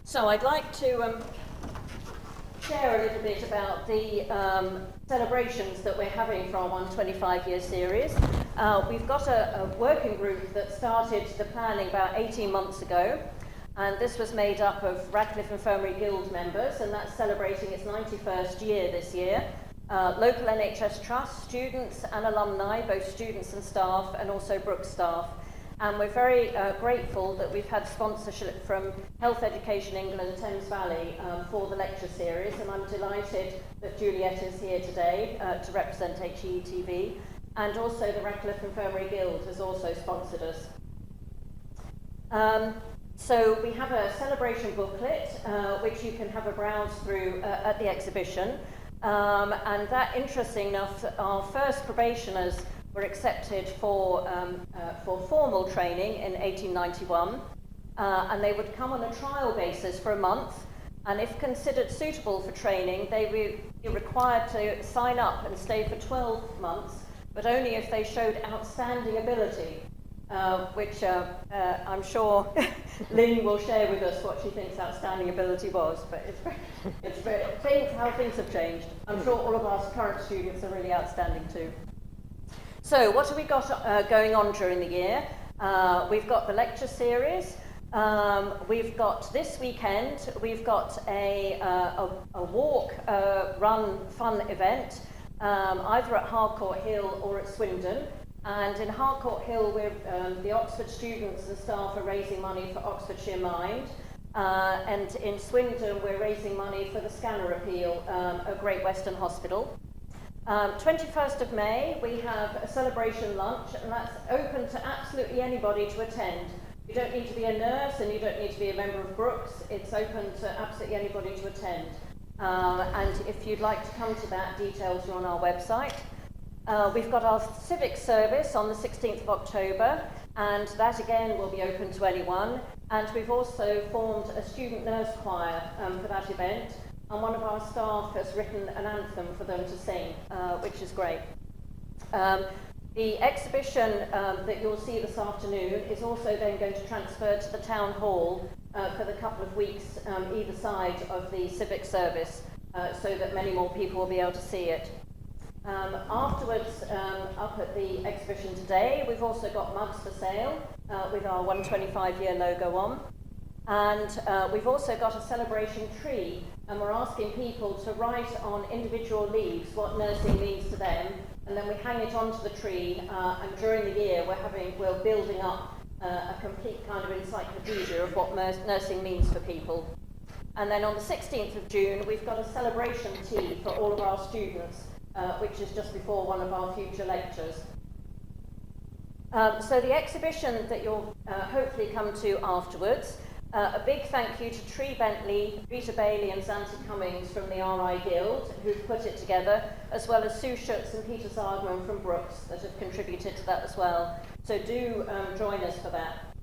So I'd like to share a little bit about the celebrations that we're having for our 125-year series. We've got a working group that started the planning about 18 months ago, and this was made up of Radcliffe Infirmary Guild members, and that's celebrating its 91st year this year. Local NHS trusts, students and alumni, both students and staff, and also Brooks staff. And we're very grateful that we've had sponsorship from Health Education England and Thames Valley for the lecture series, and I'm delighted that Juliet is here today to represent HEETV, and also the Radcliffe Infirmary Guild has also sponsored us. So we have a celebration booklet which you can have a browse through at the exhibition, and that, interesting enough, our first probationers were accepted for formal training in 1891, and they would come on a trial basis for a month, and if considered suitable for training, they would be required to sign up and stay for 12 months, but only if they showed outstanding ability, which I'm sure Lynn will share with us what she thinks outstanding ability was, but it's how things have changed. I'm sure all of our current students are really outstanding too. So what have we got going on during the year? We've got the lecture series. We've got this weekend, we've got a walk, run, fun event, either at Harcourt Hill or at Swindon. And in Harcourt Hill, the Oxford students and staff are raising money for Oxfordshire Mind. And in Swindon, we're raising money for the scanner appeal at Great Western Hospital. 21st of May, we have a celebration lunch, and that's open to absolutely anybody to attend. You don't need to be a nurse, and you don't need to be a member of Brooks. It's open to absolutely anybody to attend. And if you'd like to come to that, details are on our website. We've got our civic service on the 16th of October, and that again will be open to anyone. And we've also formed a student nurse choir for that event. And one of our staff has written an anthem for them to sing, which is great. The exhibition that you'll see this afternoon is also then going to transfer to the town hall for the couple of weeks either side of the civic service, so that many more people will be able to see it. Afterwards, up at the exhibition today, we've also got mugs for sale with our 125-year logo on. And we've also got a celebration tree, and we're asking people to write on individual leaves what nursing means to them, and then we hang it onto the tree, and during the year we're building up a complete kind of encyclopedia of what nursing means for people. And then on the 16th of June, we've got a celebration tea for all of our students, which is just before one of our future lectures. So the exhibition that you'll hopefully come to afterwards, a big thank you to Tree Bentley, Rita Bailey and Xanthi Cummings from the RI Guild, who've put it together, as well as Sue Schutz and Peter Zardman from Brooks that have contributed to that as well. So do join us for that.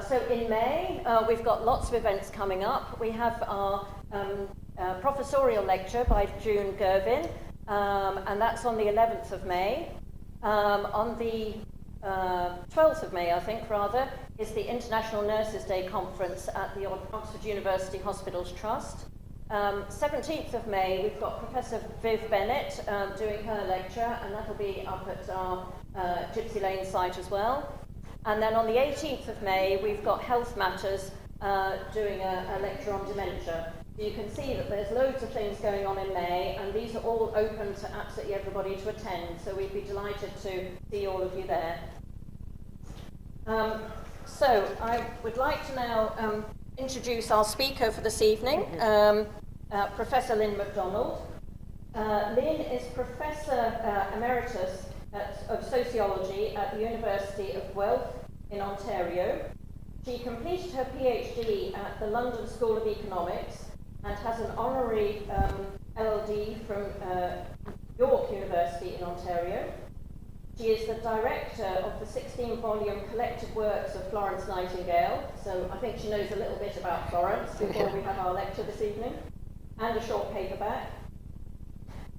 So in May, we've got lots of events coming up. We have our professorial lecture by June Gervin, and that's on the 11th of May. On the 12th of May, I think, rather, is the International Nurses' Day Conference at the Oxford University Hospitals Trust. 17th of May, we've got Professor Viv Bennett doing her lecture, and that'll be up at our Gypsy Lane site as well. And then on the 18th of May, we've got Health Matters doing a lecture on dementia. So you can see that there's loads of things going on in May, and these are all open to absolutely everybody to attend, so we'd be delighted to see all of you there. So I would like to now introduce our speaker for this evening, Professor Lynn MacDonald. Lynn is Professor Emeritus of Sociology at the University of Guelph in Ontario. She completed her PhD at the London School of Economics and has an honorary LLD from York University in Ontario. She is the director of the 16-volume collected works of Florence Nightingale, so I think she knows a little bit about Florence before we have our lecture this evening, and a short paperback.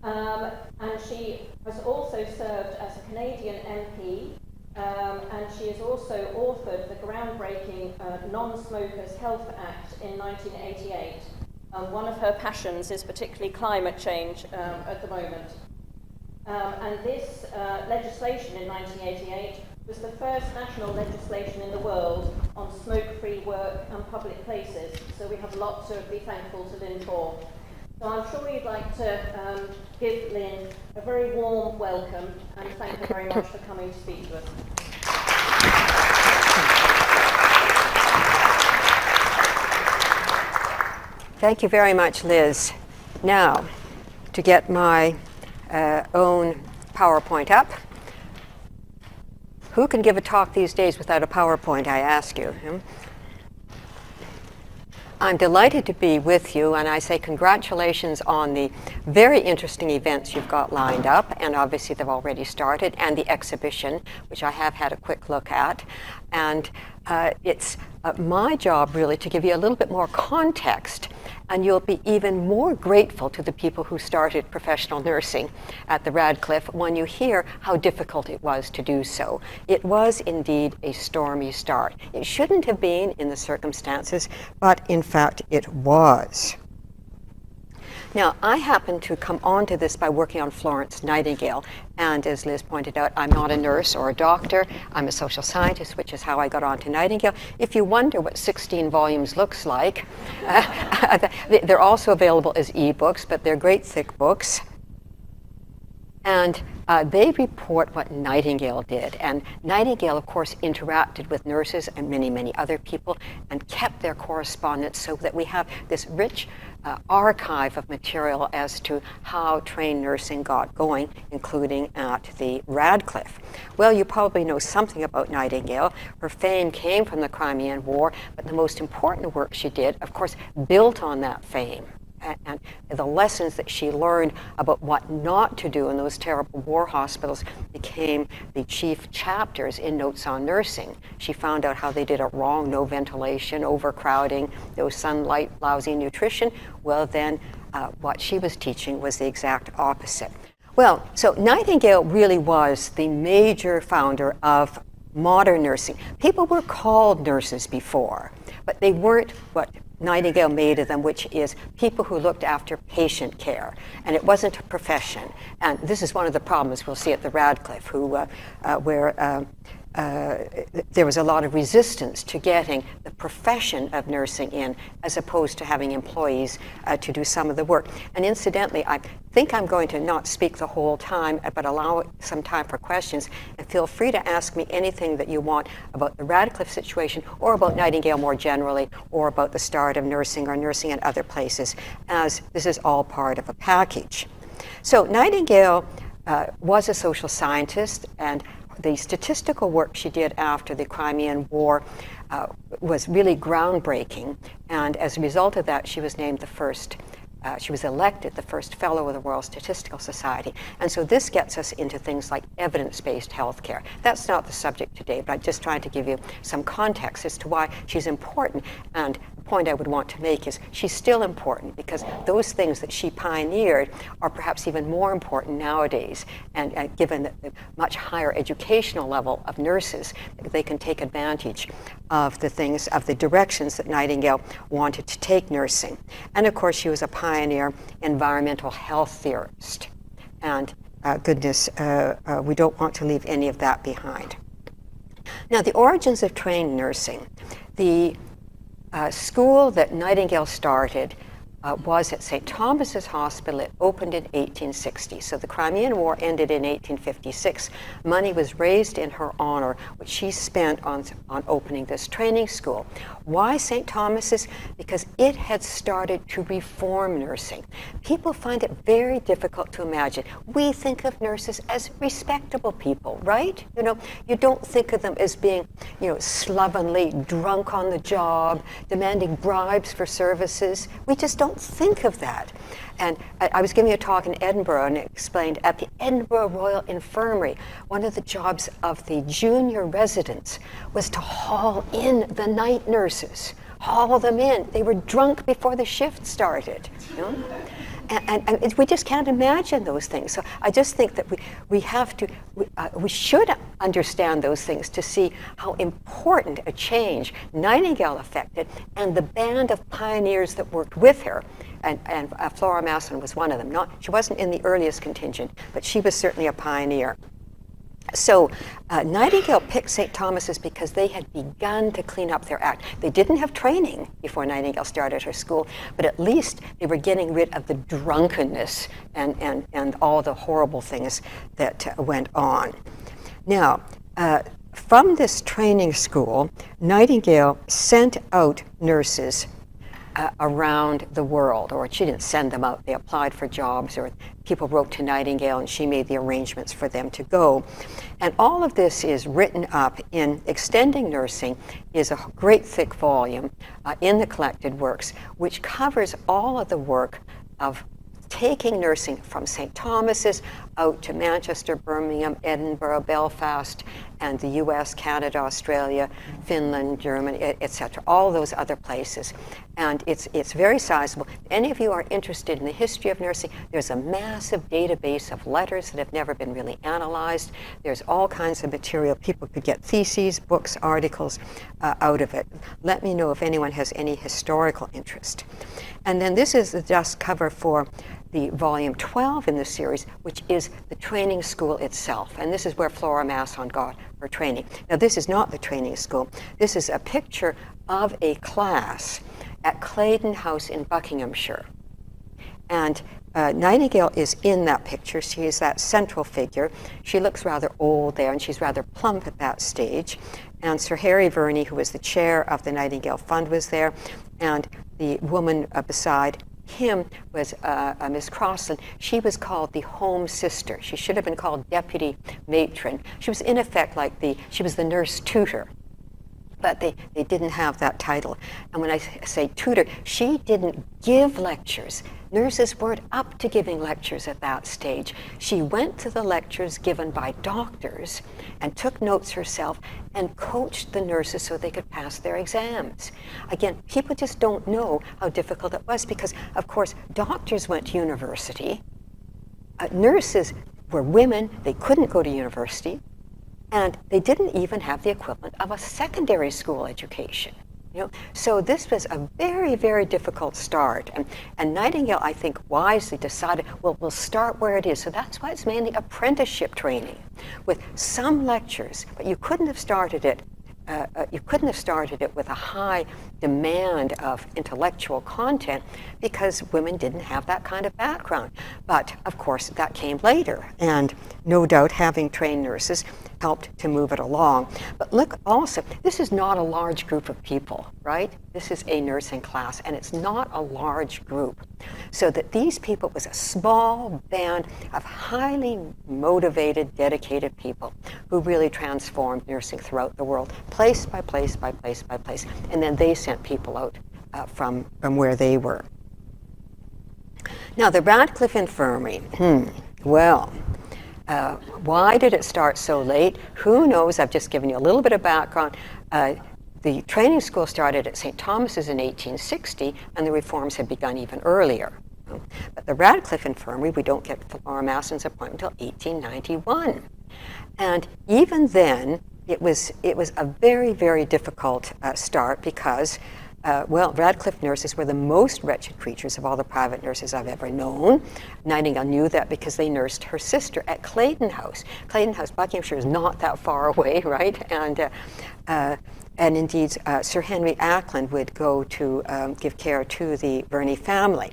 And she has also served as a Canadian MP and she has also authored the groundbreaking Non-Smokers Health Act in 1988. One of her passions is particularly climate change at the moment. And this legislation in 1988 was the first national legislation in the world on smoke-free work and public places. So we have a lot to be thankful to Lynn for. So I'm sure you'd like to give Lynn a very warm welcome and thank her very much for coming to speak to us. Thank you very much, Liz. Now, to get my own PowerPoint up. Who can give a talk these days without a PowerPoint, I ask you? I'm delighted to be with you, and I say congratulations on the very interesting events you've got lined up, and obviously they've already started, and the exhibition, which I have had a quick look at. And it's my job, really, to give you a little bit more context, and you'll be even more grateful to the people who started professional nursing at the Radcliffe when you hear how difficult it was to do so. It was indeed a stormy start. It shouldn't have been in the circumstances, but in fact it was. Now, I happened to come onto this by working on Florence Nightingale, and as Liz pointed out, I'm not a nurse or a doctor. I'm a social scientist, which is how I got onto Nightingale. If you wonder what 16 volumes looks like, they're also available as ebooks, but they're great thick books. And they report what Nightingale did. And Nightingale, of course, interacted with nurses and many, many other people and kept their correspondence so that we have this rich archive of material as to how trained nursing got going, including at the Radcliffe. Well, you probably know something about Nightingale. Her fame came from the Crimean War, but the most important work she did, of course, built on that fame. And the lessons that she learned about what not to do in those terrible war hospitals became the chief chapters in Notes on Nursing. She found out how they did it wrong: no ventilation, overcrowding, no sunlight, lousy nutrition. Well, then what she was teaching was the exact opposite. Well, so Nightingale really was the major founder of modern nursing. People were called nurses before, but they weren't what Nightingale made of them, which is people who looked after patient care. And it wasn't a profession. And this is one of the problems we'll see at the Radcliffe, where there was a lot of resistance to getting the profession of nursing in, as opposed to having employees to do some of the work. And incidentally, I think I'm going to not speak the whole time, but allow some time for questions. And feel free to ask me anything that you want about the Radcliffe situation, or about Nightingale more generally, or about the start of nursing or nursing in other places, as this is all part of a package. So Nightingale was a social scientist, and the statistical work she did after the Crimean War was really groundbreaking, and as a result of that, she was named the first she was elected the first fellow of the Royal Statistical Society. And so this gets us into things like evidence-based healthcare. That's not the subject today, but I'm just trying to give you some context as to why she's important. And the point I would want to make is she's still important, because those things that she pioneered are perhaps even more important nowadays. And given the much higher educational level of nurses, they can take advantage of the things, of the directions that Nightingale wanted to take nursing. And of course, she was a pioneer environmental health theorist. And we don't want to leave any of that behind. Now, the origins of trained nursing. The school that Nightingale started was at St. Thomas's Hospital. It opened in 1860. So the Crimean War ended in 1856. Money was raised in her honor, which she spent on opening this training school. Why St. Thomas's? Because it had started to reform nursing. People find it very difficult to imagine. We think of nurses as respectable people, right? You know, you don't think of them as being, slovenly, drunk on the job, demanding bribes for services. We just don't think of that. And I was giving a talk in Edinburgh, and it explained at the Edinburgh Royal Infirmary, one of the jobs of the junior residents was to haul in the night nurses, haul them in. They were drunk before the shift started. and we just can't imagine those things. So I just think that we should understand those things to see how important a change Nightingale affected, and the band of pioneers that worked with her. And Flora Masson was one of them. She wasn't in the earliest contingent, but she was certainly a pioneer. So Nightingale picked St. Thomas's because they had begun to clean up their act. They didn't have training before Nightingale started her school, but at least they were getting rid of the drunkenness and all the horrible things that went on. Now, from this training school, Nightingale sent out nurses around the world, or she didn't send them out, they applied for jobs, or people wrote to Nightingale and she made the arrangements for them to go. And all of this is written up in Extending Nursing, is a great thick volume in the collected works, which covers all of the work of taking nursing from St. Thomas's out to Manchester, Birmingham, Edinburgh, Belfast, and the US, Canada, Australia, Finland, Germany, etc., all those other places. And it's very sizable. If any of you are interested in the history of nursing, there's a massive database of letters that have never been really analyzed. There's all kinds of material. People could get theses, books, articles out of it. Let me know if anyone has any historical interest. And then this is the dust cover for the volume 12 in the series, which is the training school itself. And this is where Flora Masson got her training. Now, this is not the training school. This is a picture of a class at Claydon House in Buckinghamshire. And Nightingale is in that picture. She is that central figure. She looks rather old there, and she's rather plump at that stage. And Sir Harry Verney, who was the chair of the Nightingale Fund, was there. And the woman beside him was Miss Crossland. She was called the Home Sister. She should have been called Deputy Matron. She was in effect like she was the nurse tutor. But they didn't have that title. And when I say tutor, she didn't give lectures. Nurses weren't up to giving lectures at that stage. She went to the lectures given by doctors and took notes herself and coached the nurses so they could pass their exams. Again, people just don't know how difficult it was because, of course, doctors went to university. Nurses were women. They couldn't go to university. And they didn't even have the equivalent of a secondary school education. So this was a very, very difficult start. And Nightingale, I think, wisely decided, well, we'll start where it is. So that's why it's mainly apprenticeship training with some lectures, but you couldn't have started it with a high demand of intellectual content because women didn't have that kind of background. But of course, that came later, and no doubt having trained nurses helped to move it along. But look also, this is not a large group of people, right? This is a nursing class, and it's not a large group. So that these people was a small band of highly motivated, dedicated people who really transformed nursing throughout the world, place by place by place by place. And then they sent people out from where they were. Now, the Radcliffe Infirmary, why did it start so late? Who knows? I've just given you a little bit of background. The training school started at St. Thomas's in 1860, and the reforms had begun even earlier. But the Radcliffe Infirmary, we don't get Flora Masson's appointment until 1891. And even then, it was a very, very difficult start because Radcliffe nurses were the most wretched creatures of all the private nurses I've ever known. Nightingale knew that because they nursed her sister at Claydon House. Claydon House, Buckinghamshire, is not that far away, right? And indeed, Sir Henry Ackland would go to give care to the Verney family.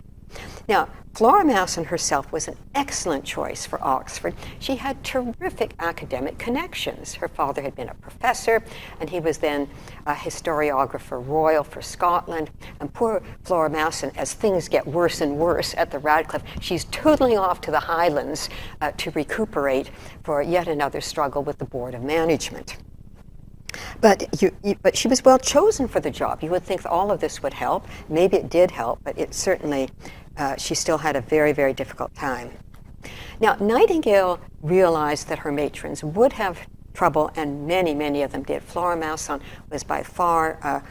Now, Flora Masson herself was an excellent choice for Oxford. She had terrific academic connections. Her father had been a professor, and he was then a historiographer royal for Scotland. And poor Flora Masson, as things get worse and worse at the Radcliffe, she's tootling off to the Highlands to recuperate for yet another struggle with the Board of Management. But she was well chosen for the job. You would think that all of this would help. Maybe it did help, but it certainly, she still had a very, very difficult time. Now, Nightingale realized that her matrons would have trouble, and many, many of them did. Flora Masson was by far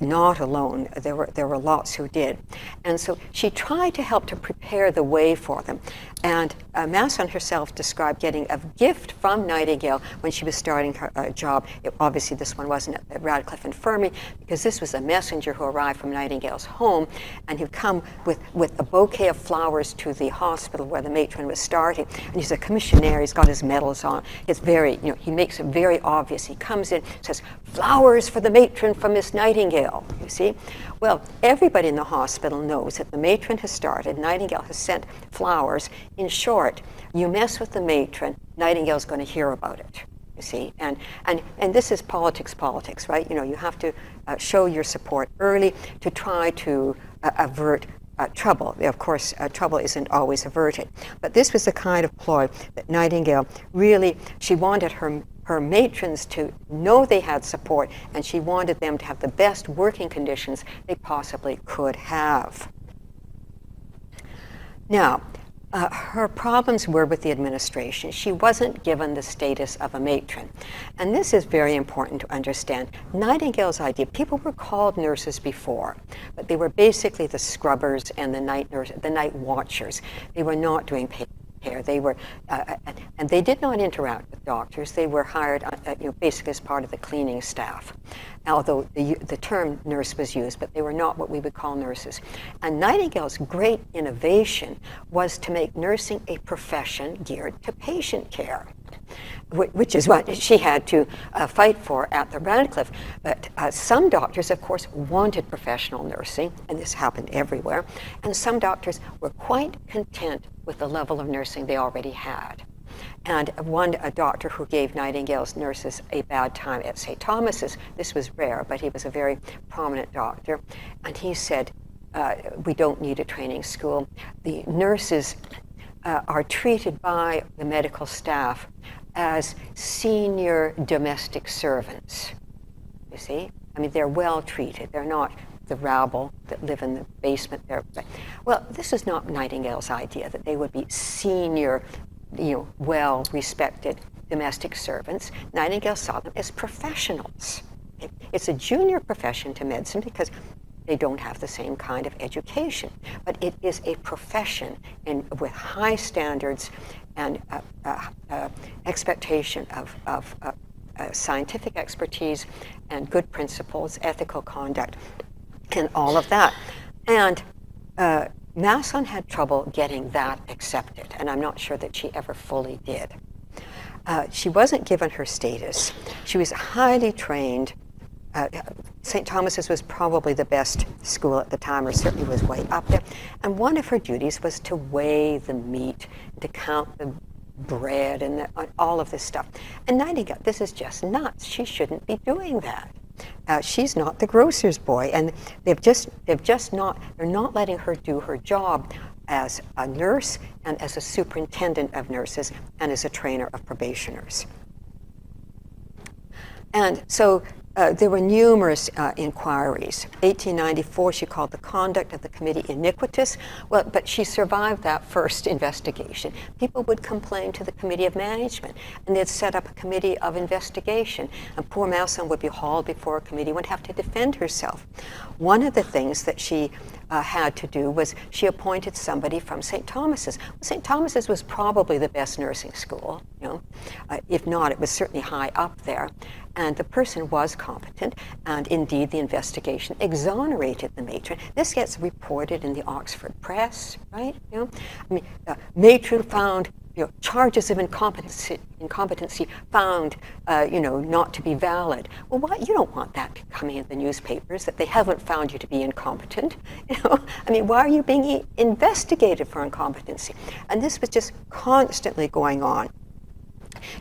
not alone. There were lots who did. And so she tried to help to prepare the way for them. And Masson herself described getting a gift from Nightingale when she was starting her job. Obviously, this one wasn't at the Radcliffe Infirmary, because this was a messenger who arrived from Nightingale's home, and he'd come with a bouquet of flowers to the hospital where the matron was starting. And he's a commissionaire. He's got his medals on. It's very, he makes it very obvious. He comes in, says, "Flowers for the matron from Miss Nightingale," you see. Well, everybody in the hospital knows that the matron has started. Nightingale has sent flowers. In short, you mess with the matron, Nightingale's going to hear about it, you see. And this is politics, right? You have to show your support early to try to avert trouble. Of course, trouble isn't always averted. But this was the kind of ploy that Nightingale really, she wanted her matrons to know they had support, and she wanted them to have the best working conditions they possibly could have. Now, her problems were with the administration. She wasn't given the status of a matron. And this is very important to understand. Nightingale's idea, people were called nurses before, but they were basically the scrubbers and the night watchers. They were not doing patient care. They were, and they did not interact with doctors. They were hired, basically as part of the cleaning staff. Although the term nurse was used, but they were not what we would call nurses. And Nightingale's great innovation was to make nursing a profession geared to patient care, which is what she had to fight for at the Radcliffe. But some doctors, of course, wanted professional nursing, and this happened everywhere, and some doctors were quite content with the level of nursing they already had. And a doctor who gave Nightingale's nurses a bad time at St. Thomas's, this was rare, but he was a very prominent doctor, and he said, we don't need a training school. The nurses are treated by the medical staff as senior domestic servants, you see? I mean, they're well treated. They're not the rabble that live in the basement there. Well, this is not Nightingale's idea, that they would be senior, well-respected domestic servants. Nightingale saw them as professionals. It's a junior profession to medicine because they don't have the same kind of education, but it is a profession with high standards and expectation of scientific expertise and good principles, ethical conduct, and all of that. And Masson had trouble getting that accepted, and I'm not sure that she ever fully did. She wasn't given her status. She was highly trained. St. Thomas's was probably the best school at the time, or certainly was way up there. And one of her duties was to weigh the meat, to count the bread, and all of this stuff. And Nightingale, this is just nuts. She shouldn't be doing that. She's not the grocer's boy, and they're not letting her do her job as a nurse and as a superintendent of nurses and as a trainer of probationers. And so there were numerous inquiries. 1894, she called the conduct of the committee iniquitous. Well, but she survived that first investigation. People would complain to the committee of management, and they'd set up a committee of investigation, and poor Masson would be hauled before a committee, would have to defend herself. One of the things that she had to do was she appointed somebody from St. Thomas's. Well, St. Thomas's was probably the best nursing school, if not, it was certainly high up there. And the person was competent, and indeed the investigation exonerated the matron. This gets reported in the Oxford Press, right? Matron found charges of incompetency found, not to be valid. Well, what? You don't want that coming in the newspapers, that they haven't found you to be incompetent. Why are you being investigated for incompetency? And this was just constantly going on.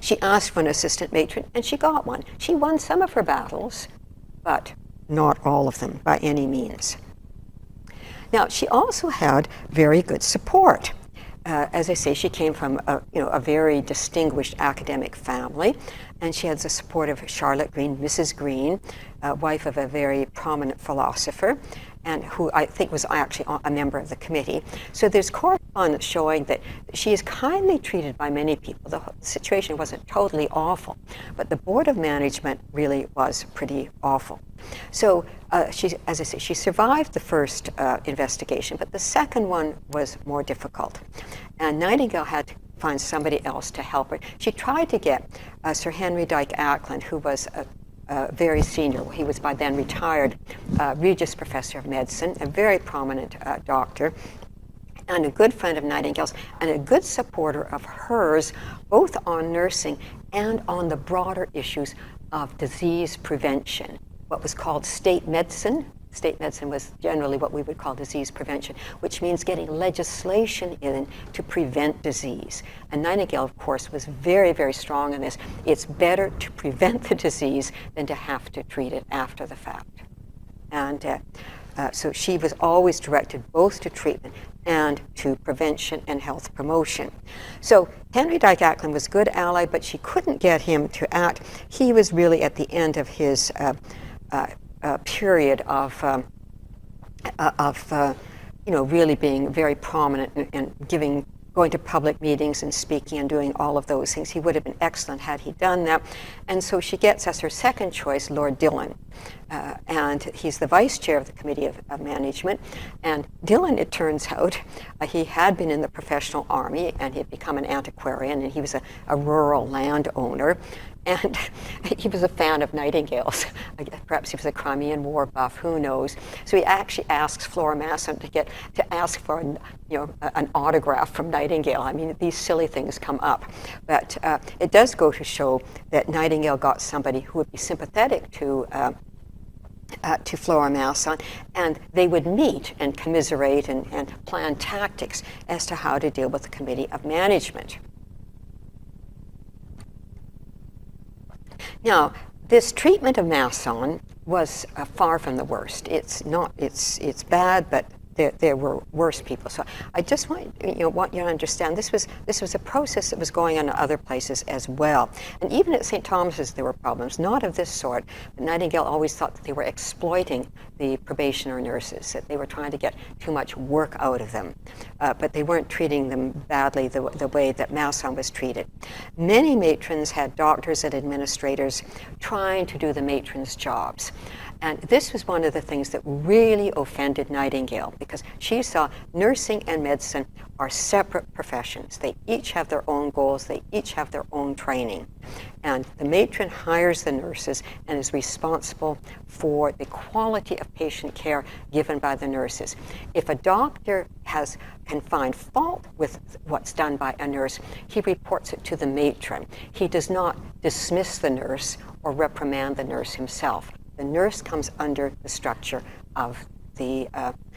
She asked for an assistant matron, and she got one. She won some of her battles, but not all of them by any means. Now, she also had very good support. As I say, she came from a very distinguished academic family, and she had the support of Charlotte Green, Mrs. Green, wife of a very prominent philosopher, and who I think was actually a member of the committee. So there's correspondence showing that she is kindly treated by many people. The situation wasn't totally awful, but the Board of Management really was pretty awful. So she, as I say, she survived the first investigation, but the second one was more difficult. And Nightingale had to find somebody else to help her. She tried to get Sir Henry Dyke Ackland, who was very senior. He was by then retired Regius Professor of Medicine, a very prominent doctor, and a good friend of Nightingale's, and a good supporter of hers, both on nursing and on the broader issues of disease prevention, what was called state medicine. State medicine was generally what we would call disease prevention, which means getting legislation in to prevent disease. And Nightingale, of course, was very, very strong in this. It's better to prevent the disease than to have to treat it after the fact. And so she was always directed both to treatment and to prevention and health promotion. So Henry Dyke Ackland was a good ally, but she couldn't get him to act. He was really at the end of his period of really being very prominent and going to public meetings and speaking and doing all of those things. He would have been excellent had he done that. And so she gets as her second choice Lord Dillon. And he's the vice chair of the Committee of Management. And Dillon, it turns out, he had been in the professional army and he had become an antiquarian, and he was a rural landowner. And he was a fan of Nightingale's. Perhaps he was a Crimean War buff, who knows. So he actually asks Flora Masson to ask for an autograph from Nightingale. I mean, these silly things come up. But it does go to show that Nightingale got somebody who would be sympathetic to Flora Masson, and they would meet and commiserate and plan tactics as to how to deal with the Committee of Management. Now, this treatment of Masson was far from the worst. It's bad, but there were worse people. So I just want you to understand this was a process that was going on in other places as well. And even at St. Thomas's there were problems, not of this sort. But Nightingale always thought that they were exploiting the probationer nurses, that they were trying to get too much work out of them. But they weren't treating them badly the way that Masson was treated. Many matrons had doctors and administrators trying to do the matrons' jobs. And this was one of the things that really offended Nightingale, because she saw nursing and medicine are separate professions. They each have their own goals. They each have their own training. And the matron hires the nurses and is responsible for the quality of patient care given by the nurses. If a doctor can find fault with what's done by a nurse, he reports it to the matron. He does not dismiss the nurse or reprimand the nurse himself. The nurse comes under the structure of the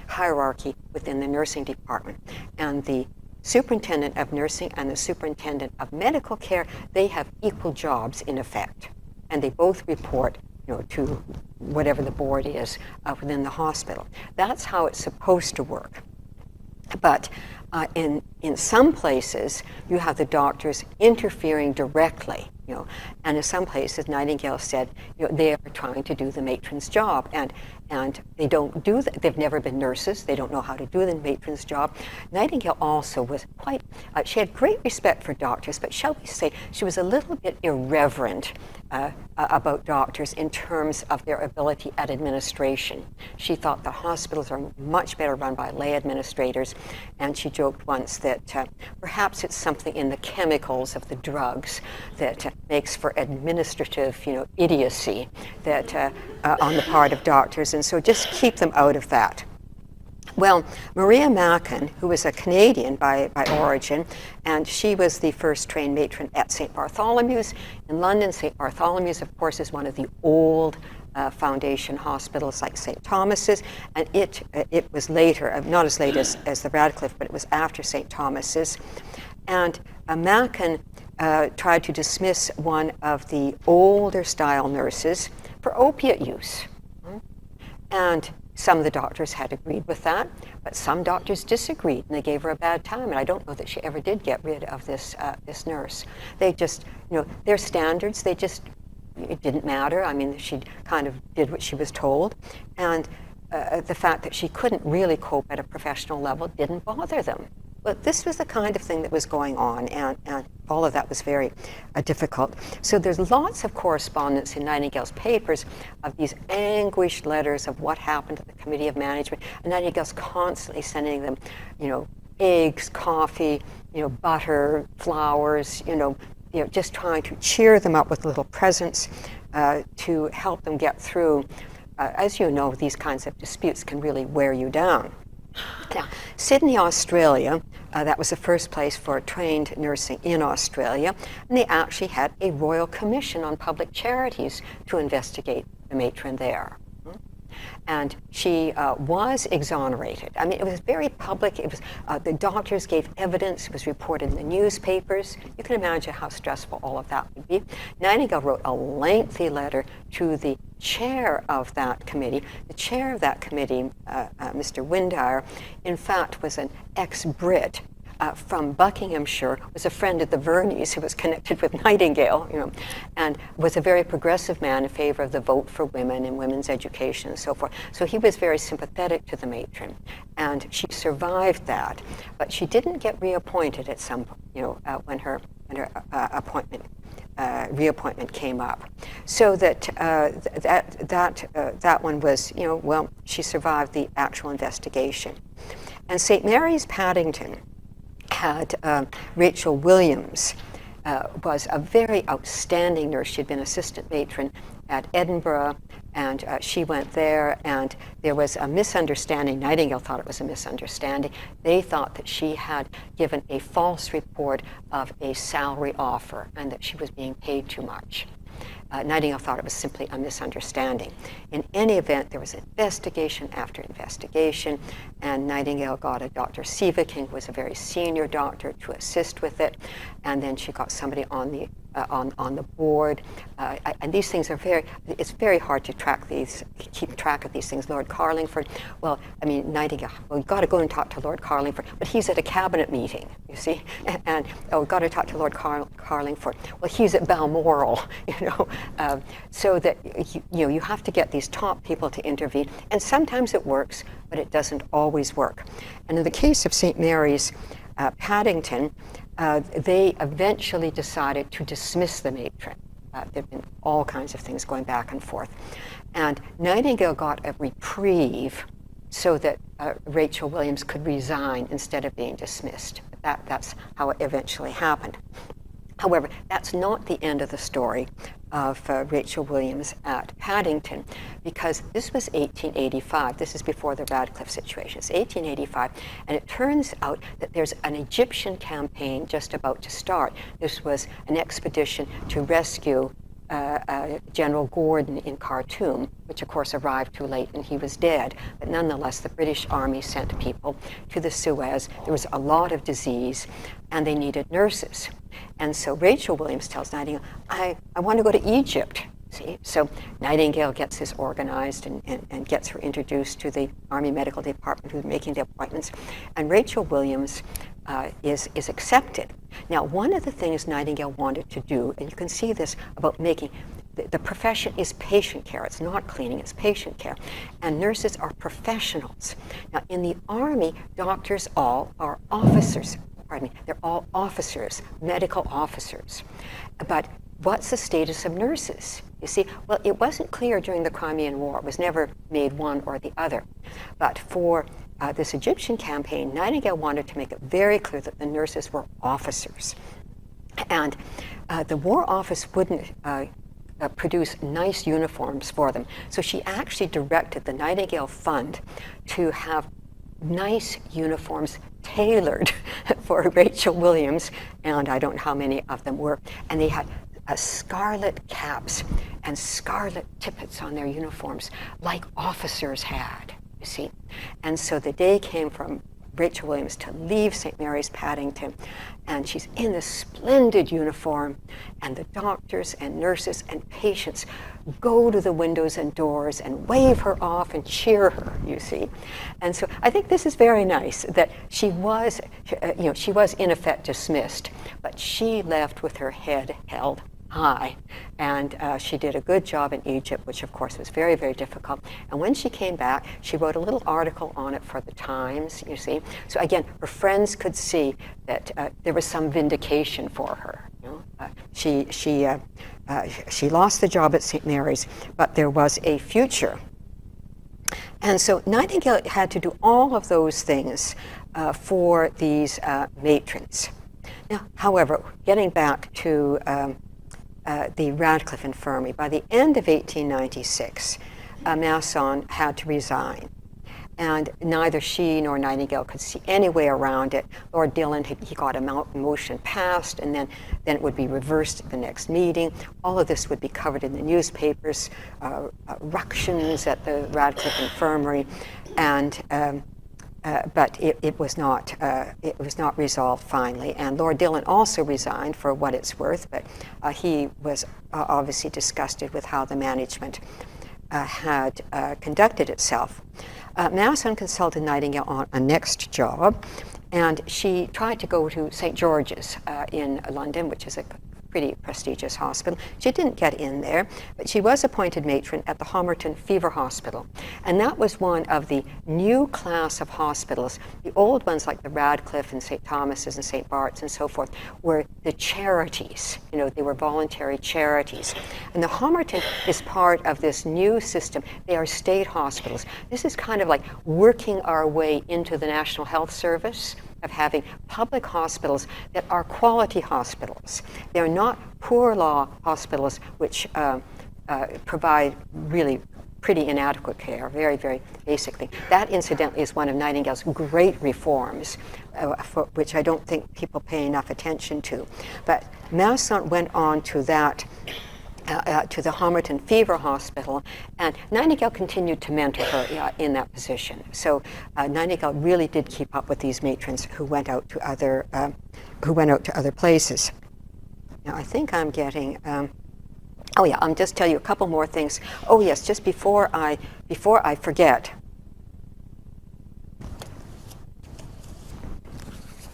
hierarchy within the nursing department. And the superintendent of nursing and the superintendent of medical care, they have equal jobs in effect. And they both report to whatever the board is within the hospital. That's how it's supposed to work. But in some places, you have the doctors interfering directly, and in some places, Nightingale said, they are trying to do the matron's job, and they don't do that. They've never been nurses. They don't know how to do the matron's job. Nightingale also was she had great respect for doctors, but shall we say, she was a little bit irreverent about doctors in terms of their ability at administration. She thought the hospitals are much better run by lay administrators, and she joked once that perhaps it's something in the chemicals of the drugs that makes for administrative, idiocy that on the part of doctors, and so just keep them out of that. Well, Maria Macon, who was a Canadian by origin, and she was the first trained matron at St. Bartholomew's in London. St. Bartholomew's, of course, is one of the old foundation hospitals like St. Thomas's, and it was later, not as late as the Radcliffe, but it was after St. Thomas's. And Macon tried to dismiss one of the older style nurses for opiate use. And Some of the doctors had agreed with that, but some doctors disagreed, and they gave her a bad time. And I don't know that she ever did get rid of this nurse. They just, their standards, it didn't matter. I mean, she kind of did what she was told, and the fact that she couldn't really cope at a professional level didn't bother them. But this was the kind of thing that was going on, and all of that was very difficult. So there's lots of correspondence in Nightingale's papers of these anguished letters of what happened at the Committee of Management, and Nightingale's constantly sending them, eggs, coffee, butter, flowers, just trying to cheer them up with little presents to help them get through. As you know, these kinds of disputes can really wear you down. Now, Sydney, Australia, that was the first place for trained nursing in Australia, and they actually had a Royal Commission on Public Charities to investigate the matron there. And she was exonerated. I mean, it was very public. It was the doctors gave evidence. It was reported in the newspapers. You can imagine how stressful all of that would be. Nightingale wrote a lengthy letter to the chair of that committee. The chair of that committee, Mr. Windire, in fact, was an ex-Brit. From Buckinghamshire, was a friend of the Verneys who was connected with Nightingale, and was a very progressive man in favor of the vote for women and women's education and so forth. So he was very sympathetic to the matron, and she survived that, but she didn't get reappointed at some, when her reappointment came up. So that one was, she survived the actual investigation. And St. Mary's, Paddington, had Rachel Williams, was a very outstanding nurse. She'd been assistant matron at Edinburgh, and she went there, and there was a misunderstanding. Nightingale thought it was a misunderstanding. They thought that she had given a false report of a salary offer and that she was being paid too much. Nightingale thought it was simply a misunderstanding. In any event, there was investigation after investigation, and Nightingale got a Dr. Sieveking, who was a very senior doctor, to assist with it, and then she got somebody on the board. And these things are it's very hard to keep track of these things. Lord Carlingford, Nightingale, we've got to go and talk to Lord Carlingford, but he's at a cabinet meeting, you see, and we've got to talk to Lord Carlingford. Well, he's at Balmoral, so that you have to get these top people to intervene, and sometimes it works, but it doesn't always work. And in the case of St. Mary's, Paddington, they eventually decided to dismiss the matron. There have been all kinds of things going back and forth. And Nightingale got a reprieve so that Rachel Williams could resign instead of being dismissed. That's how it eventually happened. However, that's not the end of the story of Rachel Williams at Paddington, because this was 1885. This is before the Radcliffe situation. It's 1885, and it turns out that there's an Egyptian campaign just about to start. This was an expedition to rescue General Gordon in Khartoum, which of course arrived too late and he was dead. But nonetheless, the British Army sent people to the Suez. There was a lot of disease, and they needed nurses. And so Rachel Williams tells Nightingale, I want to go to Egypt. See? So Nightingale gets this organized and gets her introduced to the Army Medical Department, who's making the appointments. And Rachel Williams is accepted. Now, one of the things Nightingale wanted to do, and you can see this about making, the profession is patient care. It's not cleaning, it's patient care. And nurses are professionals. Now, in the Army, doctors all are officers. They're all officers, medical officers. But what's the status of nurses? You see, well, it wasn't clear during the Crimean War. It was never made one or the other. But for this Egyptian campaign, Nightingale wanted to make it very clear that the nurses were officers. And the War Office wouldn't produce nice uniforms for them. So she actually directed the Nightingale Fund to have nice uniforms tailored for Rachel Williams, and I don't know how many of them were. And they had scarlet caps and scarlet tippets on their uniforms, like officers had, you see. And so the day came from Rachel Williams to leave St. Mary's Paddington, and she's in this splendid uniform, and the doctors and nurses and patients go to the windows and doors and wave her off and cheer her, you see. And so I think this is very nice that she was, she was in effect dismissed, but she left with her head held high, and she did a good job in Egypt, which of course was very, very difficult. And when she came back, she wrote a little article on it for the Times, you see. So again, her friends could see that there was some vindication for her. She lost the job at St. Mary's, but there was a future. And so Nightingale had to do all of those things for these matrons. Now, however, getting back to the Radcliffe Infirmary, by the end of 1896, Masson had to resign. And neither she nor Nightingale could see any way around it. Lord Dillon, he got a motion passed, and then it would be reversed at the next meeting. All of this would be covered in the newspapers, ructions at the Radcliffe Infirmary, and but it was not resolved finally. And Lord Dillon also resigned, for what it's worth, but he was obviously disgusted with how the management had conducted itself. Masson consulted Nightingale on a next job, and she tried to go to St. George's in London, which is a pretty prestigious hospital. She didn't get in there, but she was appointed matron at the Homerton Fever Hospital. And that was one of the new class of hospitals. The old ones, like the Radcliffe and St. Thomas's and St. Bart's and so forth, were the charities. They were voluntary charities. And the Homerton is part of this new system. They are state hospitals. This is kind of like working our way into the National Health Service, of having public hospitals that are quality hospitals. They're not poor law hospitals which provide really pretty inadequate care, very, very basically. That, incidentally, is one of Nightingale's great reforms, for which I don't think people pay enough attention to. But Masson went on to that, to the Homerton Fever Hospital, and Nightingale continued to mentor her in that position. So Nightingale really did keep up with these matrons who went out to other places. Now I think I'm getting. I'll just tell you a couple more things. Oh yes, just before I forget.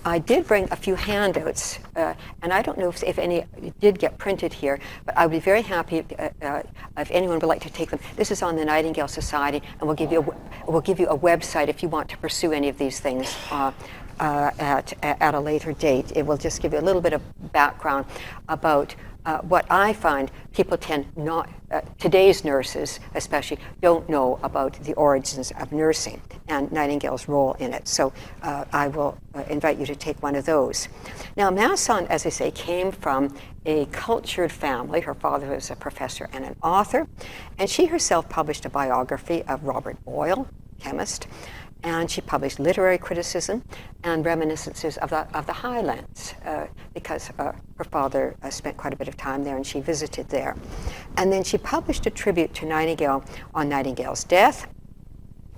I did bring a few handouts, and I don't know if any did get printed here, but I would be very happy if anyone would like to take them. This is on the Nightingale Society, and we'll give you a website if you want to pursue any of these things at a later date. It will just give you a little bit of background about what I find people tend not, today's nurses especially, don't know about the origins of nursing and Nightingale's role in it. So I will invite you to take one of those. Now, Masson, as I say, came from a cultured family. Her father was a professor and an author, and she herself published a biography of Robert Boyle, chemist, and she published literary criticism and reminiscences of the Highlands because her father spent quite a bit of time there and she visited there. And then she published a tribute to Nightingale on Nightingale's death.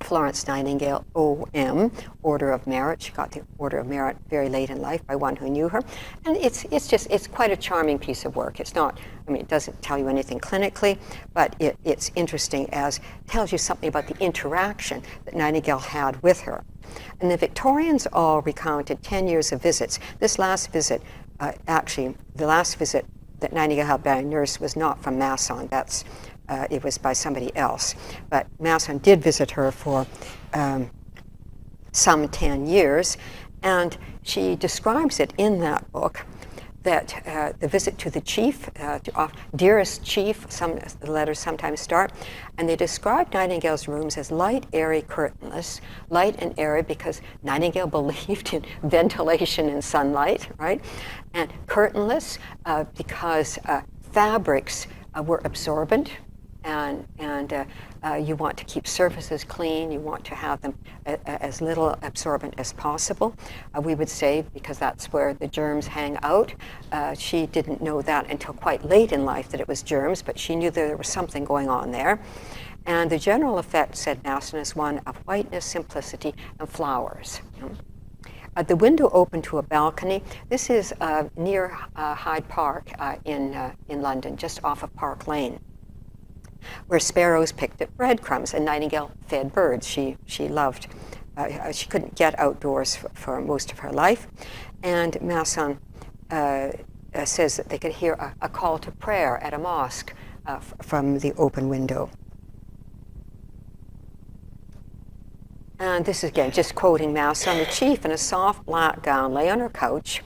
Florence Nightingale, O.M., Order of Merit. She got the Order of Merit very late in life by one who knew her. And it's quite a charming piece of work. It's not, it doesn't tell you anything clinically, but it's interesting as it tells you something about the interaction that Nightingale had with her. And the Victorians all recounted 10 years of visits. This last visit, actually, the last visit that Nightingale had by a nurse was not from Masson. It was by somebody else. But Masson did visit her for some 10 years, and she describes it in that book that the visit to the chief, dearest chief, the letters sometimes start, and they describe Nightingale's rooms as light, airy, curtainless. Light and airy because Nightingale believed in ventilation and sunlight, right? And curtainless because fabrics were absorbent, and you want to keep surfaces clean. You want to have them as little absorbent as possible. We would say, because that's where the germs hang out. She didn't know that until quite late in life that it was germs, but she knew there was something going on there. And the general effect, said Masson, is one of whiteness, simplicity, and flowers. The window opened to a balcony. This is near Hyde Park in London, just off of Park Lane, where sparrows picked at breadcrumbs, and Nightingale fed birds. She loved. She couldn't get outdoors for most of her life, and Masson says that they could hear a call to prayer at a mosque from the open window. And this is, again, just quoting Masson. The chief in a soft black gown lay on her couch,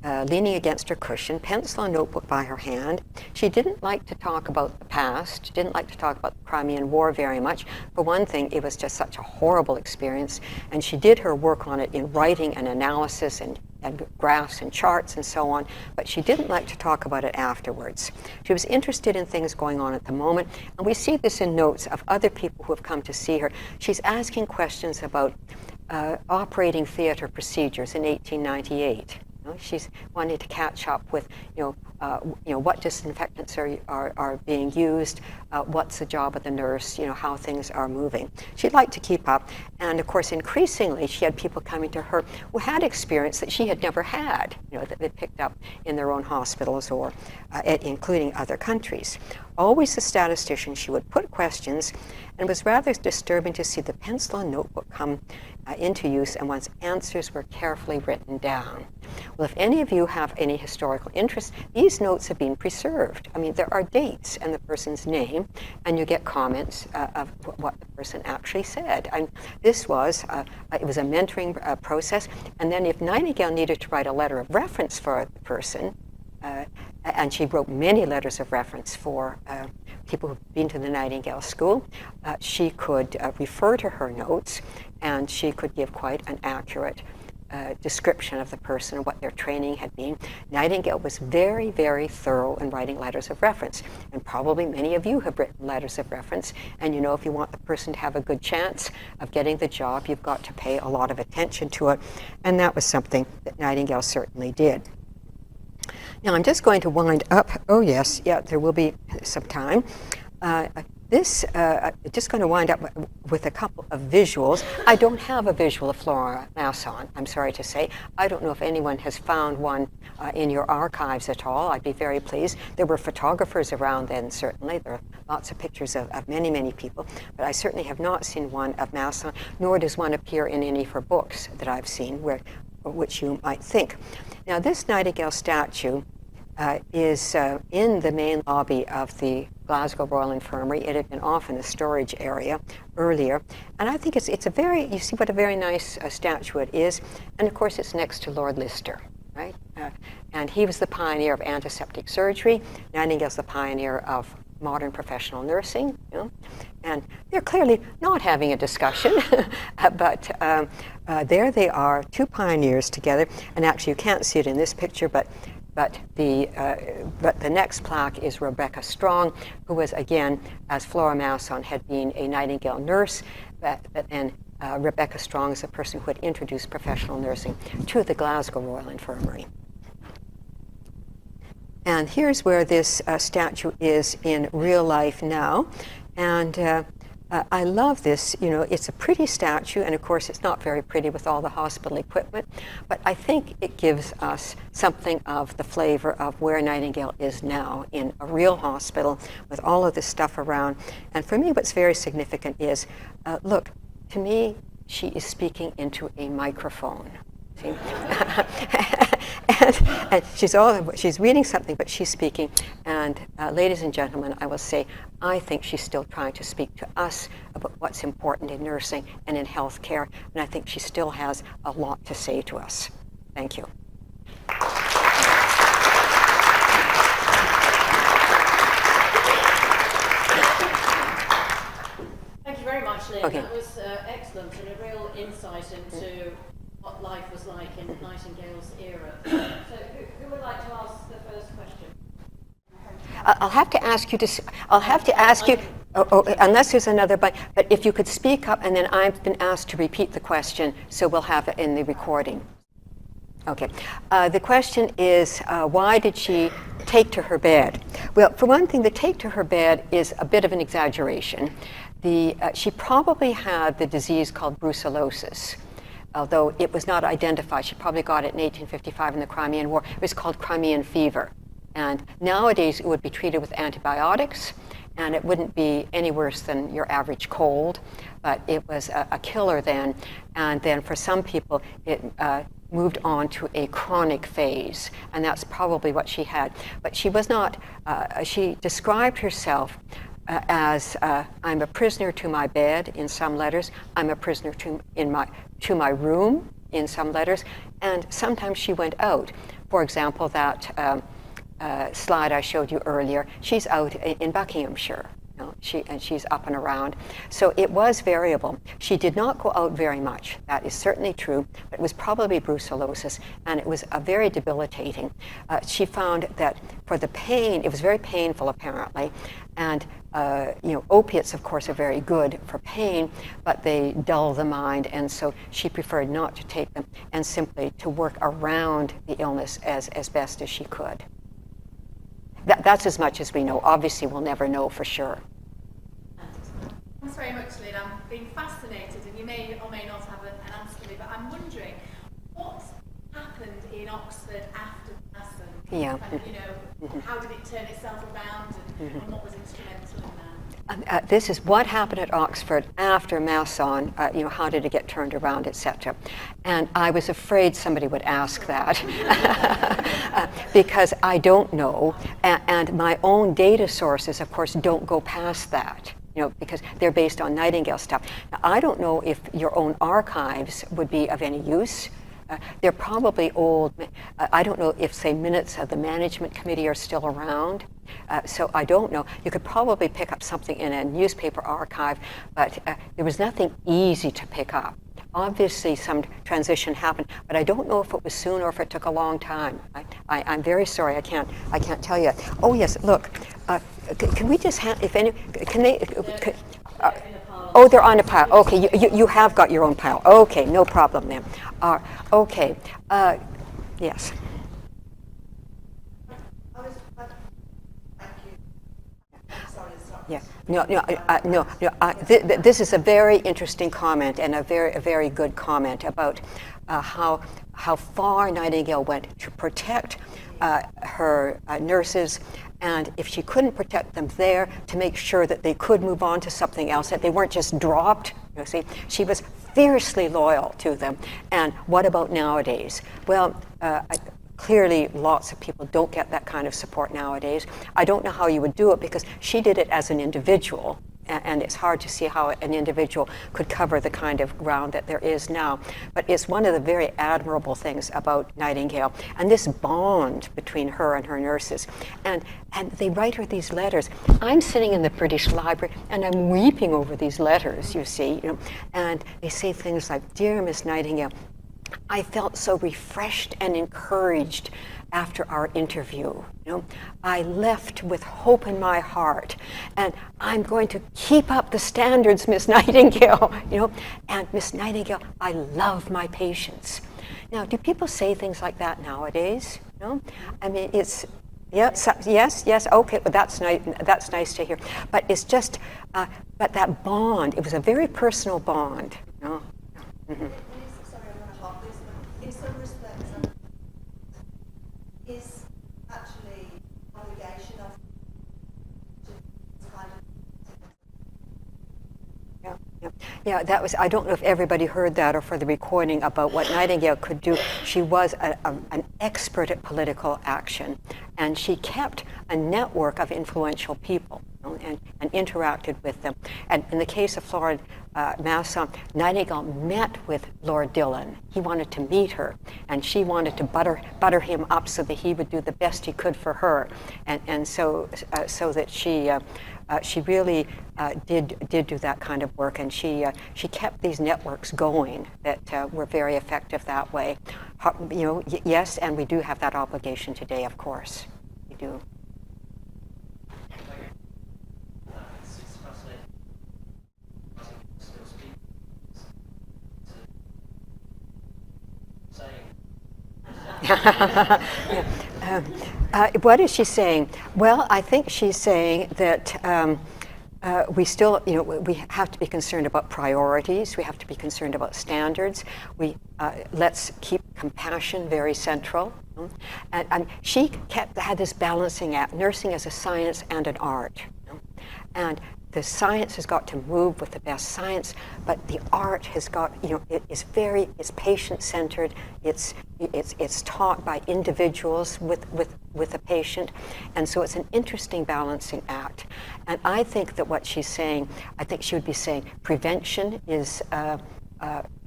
leaning against her cushion, pencil and notebook by her hand. She didn't like to talk about the past. She didn't like to talk about the Crimean War very much. For one thing, it was just such a horrible experience, and she did her work on it in writing and analysis and graphs and charts and so on, but she didn't like to talk about it afterwards. She was interested in things going on at the moment, and we see this in notes of other people who have come to see her. She's asking questions about operating theater procedures in 1898. She's wanting to catch up with, what disinfectants are being used, what's the job of the nurse, how things are moving. She'd like to keep up, and of course, increasingly, she had people coming to her who had experience that she had never had, that they picked up in their own hospitals or including other countries. Always a statistician, she would put questions, and it was rather disturbing to see the pencil and notebook come into use, and one's answers were carefully written down. Well, if any of you have any historical interest, these notes have been preserved. I mean, there are dates and the person's name, and you get comments of what the person actually said. And this was, it was a mentoring process, and then if Nightingale needed to write a letter of reference for the person, and she wrote many letters of reference for people who've been to the Nightingale School, she could refer to her notes, and she could give quite an accurate description of the person and what their training had been. Nightingale was very, very thorough in writing letters of reference, and probably many of you have written letters of reference, and if you want the person to have a good chance of getting the job, you've got to pay a lot of attention to it, and that was something that Nightingale certainly did. Now I'm just going to wind up. Oh yes, yeah, there will be some time. Just going to wind up with a couple of visuals. I don't have a visual of Flora Masson, I'm sorry to say. I don't know if anyone has found one in your archives at all. I'd be very pleased. There were photographers around then, certainly. There are lots of pictures of many, many people, but I certainly have not seen one of Masson, nor does one appear in any of her books that I've seen, which you might think. Now, this Nightingale statue is in the main lobby of the Glasgow Royal Infirmary. It had been off in the storage area earlier, and I think it's a very, you see what a very nice statue it is, and of course it's next to Lord Lister, right? And he was the pioneer of antiseptic surgery. Nightingale's the pioneer of modern professional nursing, and they're clearly not having a discussion, but there they are, two pioneers together, and actually you can't see it in this picture, but the next plaque is Rebecca Strong, who was, again, as Flora Masson had been a Nightingale nurse, but then Rebecca Strong is the person who had introduced professional nursing to the Glasgow Royal Infirmary. And here's where this statue is in real life now. And I love this. It's a pretty statue, and of course it's not very pretty with all the hospital equipment, but I think it gives us something of the flavor of where Nightingale is now, in a real hospital with all of this stuff around. And for me, what's very significant is, look, to me, she is speaking into a microphone. See? and she's reading something, but she's speaking. And ladies and gentlemen, I will say, I think she's still trying to speak to us about what's important in nursing and in healthcare, and I think she still has a lot to say to us. Thank you. Thank you very much, Lynn. Okay. That was excellent and a real insight into what life was like in Nightingale's era. So who would like to ask the first question? I'll have to ask you, unless there's another, but if you could speak up, and then I've been asked to repeat the question, so we'll have it in the recording. Okay. The question is, why did she take to her bed? Well, for one thing, the take to her bed is a bit of an exaggeration. She probably had the disease called brucellosis. although it was not identified. She probably got it in 1855 in the Crimean War. It was called Crimean fever. And nowadays it would be treated with antibiotics, and it wouldn't be any worse than your average cold, but it was a killer then. And then for some people, it moved on to a chronic phase, and that's probably what she had. But she was not, she described herself as I'm a prisoner to my bed in some letters, I'm a prisoner to my room in some letters, and sometimes she went out. For example, that slide I showed you earlier, she's out in Buckinghamshire. You know, she's up and around. So it was variable. She did not go out very much. That is certainly true, but it was probably brucellosis, and it was very debilitating. She found that for the pain, it was very painful apparently, and opiates, of course, are very good for pain, but they dull the mind, and so she preferred not to take them and simply to work around the illness as best as she could. That's as much as we know. Obviously, we'll never know for sure. Thanks very much, Lynn. I'm being fascinated, and you may or may not have an answer for me, but I'm wondering what happened in Oxford after Masson? Yeah. And, how did it turn itself around, and what was instrumental in that? This is what happened at Oxford after Masson, how did it get turned around, etc. And I was afraid somebody would ask that because I don't know, and my own data sources, of course, don't go past that, because they're based on Nightingale stuff. Now, I don't know if your own archives would be of any use. They're probably old. I don't know if, say, minutes of the management committee are still around. So I don't know. You could probably pick up something in a newspaper archive, but there was nothing easy to pick up. Obviously, some transition happened, but I don't know if it was soon or if it took a long time. I'm very sorry. I can't tell you. Oh yes, look. Can we just if any? Can they? Oh, they're on a pile. Okay, you have got your own pile. Okay, no problem then. Okay. Yes. Yeah. No. This is a very interesting comment and a very good comment about how far Nightingale went to protect her nurses, and if she couldn't protect them there, to make sure that they could move on to something else, that they weren't just dropped. You see, she was fiercely loyal to them. And what about nowadays? Well, clearly lots of people don't get that kind of support nowadays. I don't know how you would do it, because she did it as an individual, and it's hard to see how an individual could cover the kind of ground that there is now. But it's one of the very admirable things about Nightingale, and this bond between her and her nurses. And they write her these letters. I'm sitting in the British Library, and I'm weeping over these letters, you see, and they say things like, "Dear Miss Nightingale, I felt so refreshed and encouraged after our interview. I left with hope in my heart, and I'm going to keep up the standards, Miss Nightingale. And Miss Nightingale, I love my patients." Now, do people say things like that nowadays? I mean, it's yes. Okay, well, that's nice. That's nice to hear. But it's just, but that bond. It was a very personal bond. Mm-hmm. In some respects, is actually obligation of kind of. Yeah. That was. I don't know if everybody heard that or for the recording about what Nightingale could do. She was an expert at political action, and she kept a network of influential people and interacted with them. And in the case of Flora Masson, Nightingale met with Lord Dillon. He wanted to meet her, and she wanted to butter him up so that he would do the best he could for her, and so that she really did do that kind of work, and she kept these networks going that were very effective that way. Yes, and we do have that obligation today, of course, we do. What is she saying? Well, I think she's saying that we still, we have to be concerned about priorities. We have to be concerned about standards. Let's keep compassion very central. And she had this balancing act, nursing as a science and an art. And the science has got to move with the best science, but the art has got, it's patient-centered. It's taught by individuals with a patient, and so it's an interesting balancing act. And I think that what she's saying, I think she would be saying prevention is.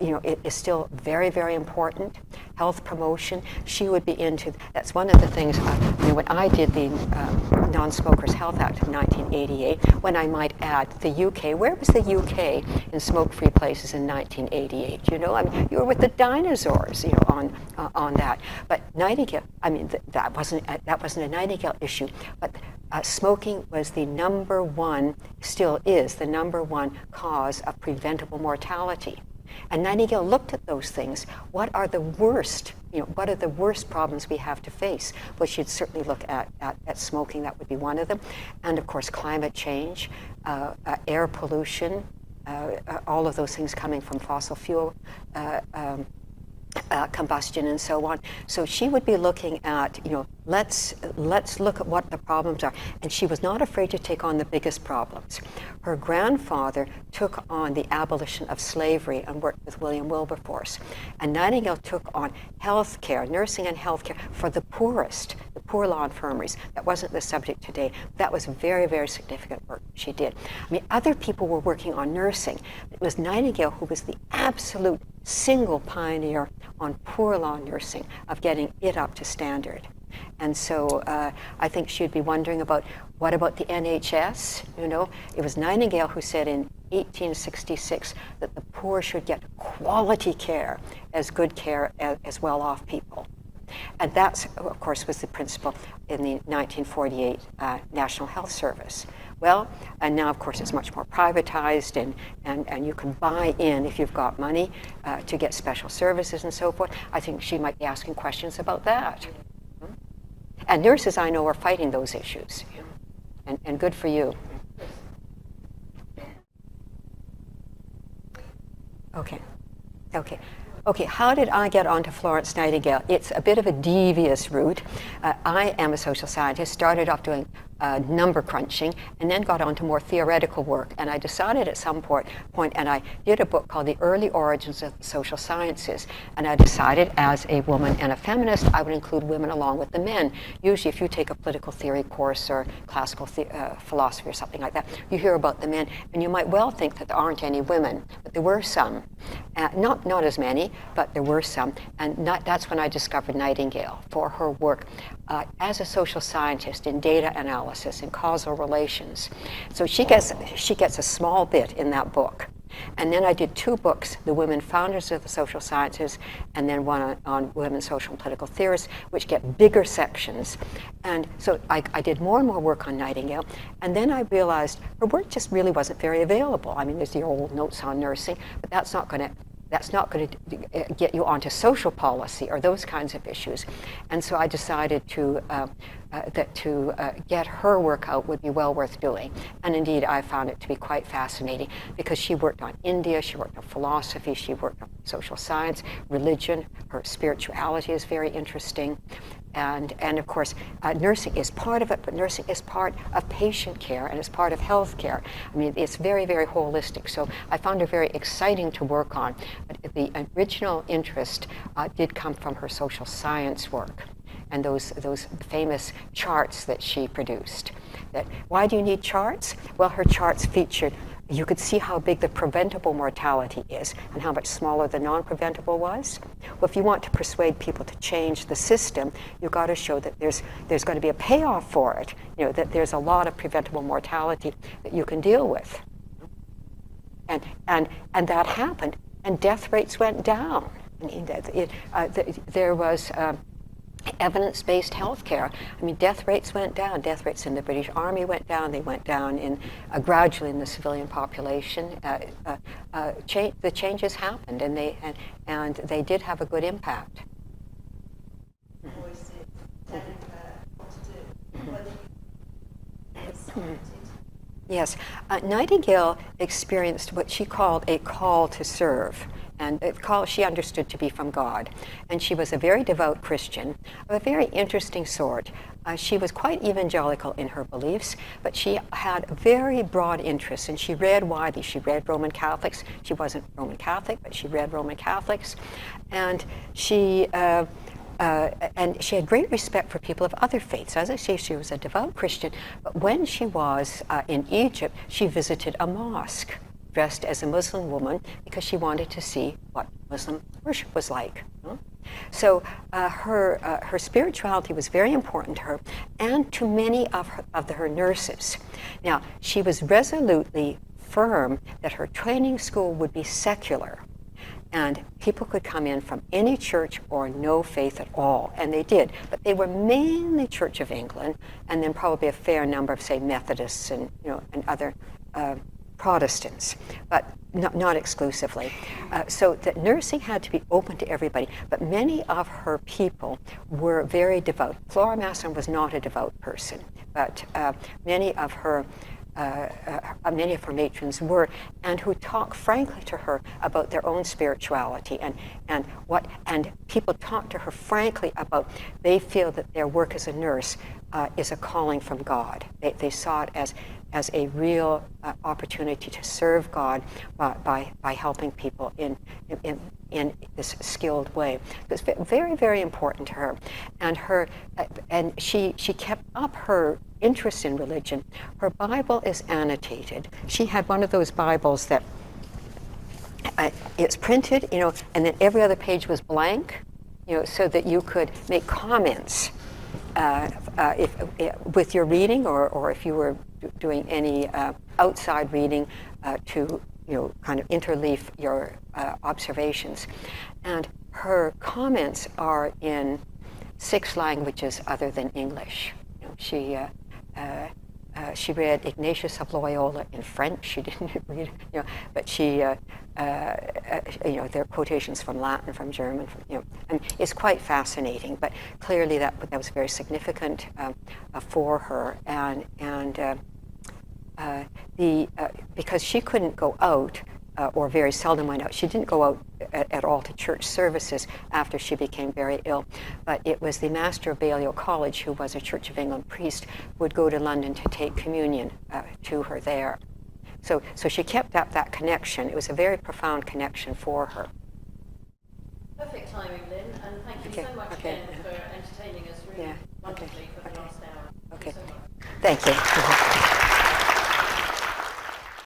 It is still very, very important. Health promotion, she would be into. That's one of the things. When I did the Non-Smokers Health Act of 1988, when I might add the UK, where was the UK in smoke-free places in 1988? You were with the dinosaurs, on that. But Nightingale, that wasn't a Nightingale issue, but. Smoking was the number one, still is the number one cause of preventable mortality. And Nightingale looked at those things. What are the worst problems we have to face? Well, she'd certainly look at smoking. That would be one of them. And of course, climate change, air pollution, all of those things coming from fossil fuel combustion and so on. So she would be looking at, let's look at what the problems are. And she was not afraid to take on the biggest problems. Her grandfather took on the abolition of slavery and worked with William Wilberforce. And Nightingale took on health care, nursing and health care for the poorest, the poor law infirmaries. That wasn't the subject today. That was very, very significant work she did. Other people were working on nursing. It was Nightingale who was the absolute single pioneer on poor law nursing, of getting it up to standard. And so I think she'd be wondering about, what about the NHS? It was Nightingale who said in 1866 that the poor should get quality care as good care as well-off people. And that, of course, was the principle in the 1948 National Health Service. Well, and now, of course, it's much more privatized, and you can buy in, if you've got money, to get special services and so forth. I think she might be asking questions about that. And nurses, I know, are fighting those issues. And good for you. Okay, how did I get onto Florence Nightingale? It's a bit of a devious route. I am a social scientist, started off doing number crunching, and then got on to more theoretical work. And I decided at some point, and I did a book called The Early Origins of Social Sciences. And I decided, as a woman and a feminist, I would include women along with the men. Usually, if you take a political theory course or classical philosophy or something like that, you hear about the men, and you might well think that there aren't any women, but there were some. Not as many, but there were some. And that's when I discovered Nightingale for her work as a social scientist in data analysis, in causal relations. So she gets a small bit in that book. And then I did 2 books, The Women Founders of the Social Sciences, and then one on women social and political theorists, which get bigger sections. And so I did more and more work on Nightingale, and then I realized her work just really wasn't very available. There's the old notes on nursing, but that's not going to get you onto social policy or those kinds of issues. And so I decided that to get her work out would be well worth doing. And indeed, I found it to be quite fascinating, because she worked on India, she worked on philosophy, she worked on social science, religion, her spirituality is very interesting. And of course, nursing is part of it, but nursing is part of patient care and is part of health care. It's very, very holistic. So I found her very exciting to work on. But the original interest did come from her social science work and those famous charts that she produced. Why do you need charts? Well, her charts featured, you could see how big the preventable mortality is and how much smaller the non-preventable was. Well, if you want to persuade people to change the system, you've got to show that there's going to be a payoff for it, that there's a lot of preventable mortality that you can deal with. And that happened, and death rates went down. There was evidence-based healthcare. Death rates went down. Death rates in the British Army went down. They went down gradually in the civilian population. The changes happened, and they did have a good impact. Voice it, telling her what to do, whether you decided Yes. Nightingale experienced what she called a call to serve. And a call she understood to be from God. And she was a very devout Christian, of a very interesting sort. She was quite evangelical in her beliefs, but she had very broad interests, and she read widely. She read Roman Catholics. She wasn't Roman Catholic, but she read Roman Catholics. And she had great respect for people of other faiths. As I say, she was a devout Christian, but when she was in Egypt, she visited a mosque dressed as a Muslim woman because she wanted to see what Muslim worship was like. So her spirituality was very important to her and to many of her nurses. Now, she was resolutely firm that her training school would be secular, and people could come in from any church or no faith at all, and they did. But they were mainly Church of England, and then probably a fair number of, say, Methodists and and other Protestants, but not exclusively. So that nursing had to be open to everybody, but many of her people were very devout. Flora Masson was not a devout person, but many of her matrons were, and who talked frankly to her about their own spirituality and people talked to her frankly about they feel that their work as a nurse is a calling from God. They saw it as a real opportunity to serve God by helping people in this skilled way. It was very, very important to her, and she kept up her interest in religion. Her Bible is annotated. She had one of those Bibles that it's printed, and then every other page was blank, so that you could make comments with your reading, or if you were doing any outside reading to kind of interleaf your observations. And her comments are in 6 languages other than English. She read Ignatius of Loyola in French. She didn't read, but she, there are quotations from Latin, from German, and it's quite fascinating. But clearly that was very significant for her, because she couldn't go out, or very seldom went out. She didn't go out at all to church services after she became very ill. But it was the master of Balliol College, who was a Church of England priest, who would go to London to take communion to her there. So she kept up that connection. It was a very profound connection for her. Perfect timing, Lynn, and thank you so much again for entertaining us really wonderfully for the last hour. Okay. Thank you so much. Thank you.